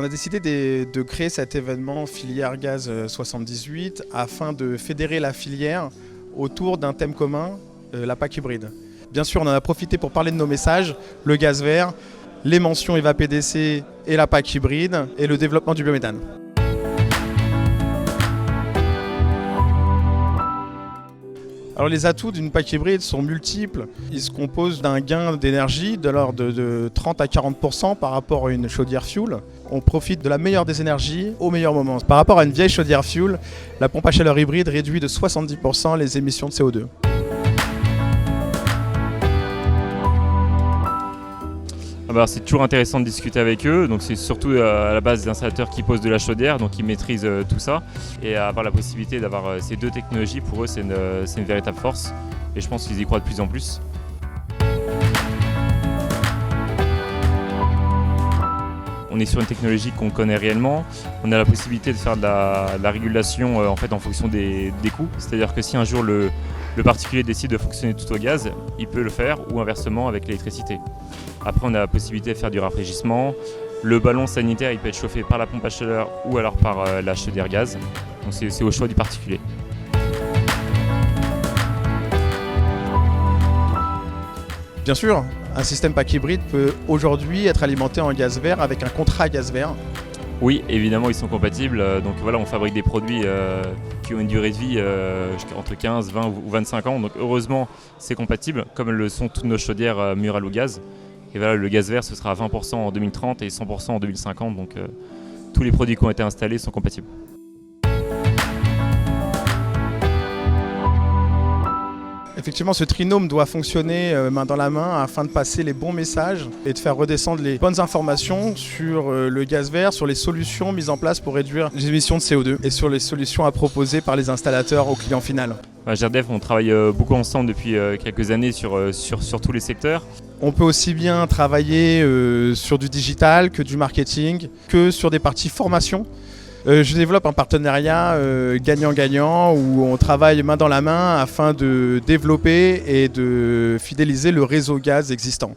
On a décidé de créer cet événement Filière Gaz 78 afin de fédérer la filière autour d'un thème commun, la PAC hybride. Bien sûr, on en a profité pour parler de nos messages, le gaz vert, les mentions EVA-PDC et la PAC hybride et le développement du biométhane. Alors les atouts d'une PAC hybride sont multiples. Ils se composent d'un gain d'énergie de l'ordre de 30 à 40% par rapport à une chaudière fuel. On profite de la meilleure des énergies au meilleur moment. Par rapport à une vieille chaudière fuel, la pompe à chaleur hybride réduit de 70% les émissions de CO2. C'est toujours intéressant de discuter avec eux, donc c'est surtout à la base des installateurs qui posent de la chaudière, donc ils maîtrisent tout ça. Et avoir la possibilité d'avoir ces deux technologies, pour eux c'est une véritable force, et je pense qu'ils y croient de plus en plus. On est sur une technologie qu'on connaît réellement, on a la possibilité de faire de la régulation en fonction des coûts, c'est-à-dire que si un jour le particulier décide de fonctionner tout au gaz, il peut le faire, ou inversement avec l'électricité. Après, on a la possibilité de faire du rafraîchissement. Le ballon sanitaire, il peut être chauffé par la pompe à chaleur ou alors par la chaudière gaz. Donc c'est au choix du particulier. Bien sûr, un système PAC hybride peut aujourd'hui être alimenté en gaz vert avec un contrat gaz vert. Oui, évidemment, ils sont compatibles. Donc voilà, on fabrique des produits qui ont une durée de vie entre 15, 20 ou 25 ans. Donc heureusement, c'est compatible, comme le sont toutes nos chaudières Mural au gaz. Et voilà, le gaz vert, ce sera à 20% en 2030 et 100% en 2050. Donc tous les produits qui ont été installés sont compatibles. Effectivement, ce trinôme doit fonctionner main dans la main afin de passer les bons messages et de faire redescendre les bonnes informations sur le gaz vert, sur les solutions mises en place pour réduire les émissions de CO2 et sur les solutions à proposer par les installateurs au client final. À GRDF, on travaille beaucoup ensemble depuis quelques années sur tous les secteurs. On peut aussi bien travailler sur du digital que du marketing, que sur des parties formation. Je développe un partenariat gagnant-gagnant où on travaille main dans la main afin de développer et de fidéliser le réseau gaz existant.